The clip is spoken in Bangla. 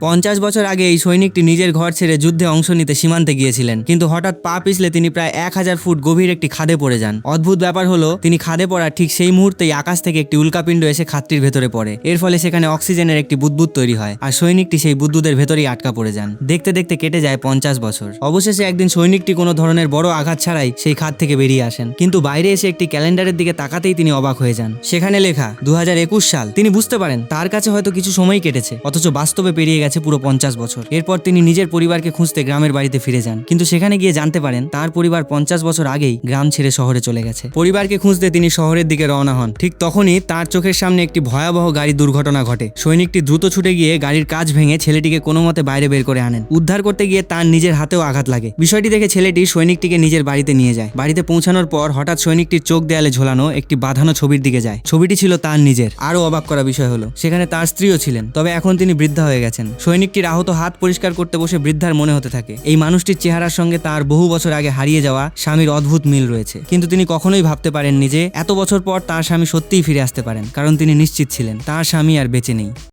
50 বছর আগে এই সৈনিকটি নিজের ঘর ছেড়ে যুদ্ধে অংশ নিতে সীমান্তে গিয়েছিলেন, কিন্তু হঠাৎ পা পিছলে তিনি প্রায় 1000 ফুট গভীর একটি খাদে পড়ে যান। অদ্ভুত ব্যাপার হলো, তিনি খাদে পড়ার ঠিক সেই মুহূর্তেই আকাশ থেকে একটি উল্কাপিণ্ড এসে খাদটির ভেতরে পড়ে। এর ফলে সেখানে অক্সিজেনের একটি বুদবুদ তৈরি হয়, আর সৈনিকটি সেই বুদবুদের ভেতরেই আটকা পড়ে যান। দেখতে দেখতে কেটে যায় 50 বছর। অবশেষে একদিন সৈনিকটি কোনো ধরনের বড় আঘাত ছাড়াই সেই খাদ থেকে বেরিয়ে আসেন, কিন্তু বাইরে এসে একটি ক্যালেন্ডারের দিকে তাকাতেই তিনি অবাক হয়ে যান। সেখানে লেখা 2021 সাল। তিনি বুঝতে পারেন তার কাছে হয়তো কিছু সময় কেটেছে, অথচ বাস্তবে পেরিয়ে গেছে পুরো 50 বছর। এরপর তিনি নিজের পরিবারকে খুঁজতে গ্রামের বাড়িতে ফিরে যান, কিন্তু সেখানে গিয়ে জানতে পারেন তার পরিবার 50 বছর আগেই গ্রাম ছেড়ে শহরে চলে গেছে। পরিবারকে খুঁজতে তিনি শহরের দিকে রওনা হন। ঠিক তখনই তার চোখের সামনে একটি ভয়াবহ গাড়ি দুর্ঘটনা ঘটে। সৈনিকটি দ্রুত ছুটে গিয়ে গাড়ির কাঁচ ভেঙে ছেলেটিকে কোনো মতে বাইরে বের করে আনেন। উদ্ধার করতে গিয়ে তার নিজের হাতেও আঘাত লাগে। বিষয়টি দেখে ছেলেটি সৈনিকটিকে নিজের বাড়িতে নিয়ে যায়। বাড়িতে পৌঁছানোর পর হঠাৎ সৈনিকটির চোখ দেয়ালে ঝোলানো একটি বাঁধানো ছবির দিকে যায়। ছবিটি ছিল তার নিজের। আরো অবাক করা বিষয় হলো, সেখানে তার স্ত্রীও ছিলেন, তবে এখন তিনি বৃদ্ধা হয়ে গেছেন। সৈনিকটির আহত হাত পরিষ্কার করতে বসে বৃদ্ধার মনে হতে থাকে এই মানুষটির চেহারার সঙ্গে তার বহু বছর আগে হারিয়ে যাওয়া স্বামীর অদ্ভুত মিল রয়েছে। কিন্তু তিনি কখনোই ভাবতে পারেননি যে এত বছর পর তার স্বামী সত্যিই ফিরে আসতে পারেন, কারণ তিনি নিশ্চিত ছিলেন তার স্বামী আর বেঁচে নেই।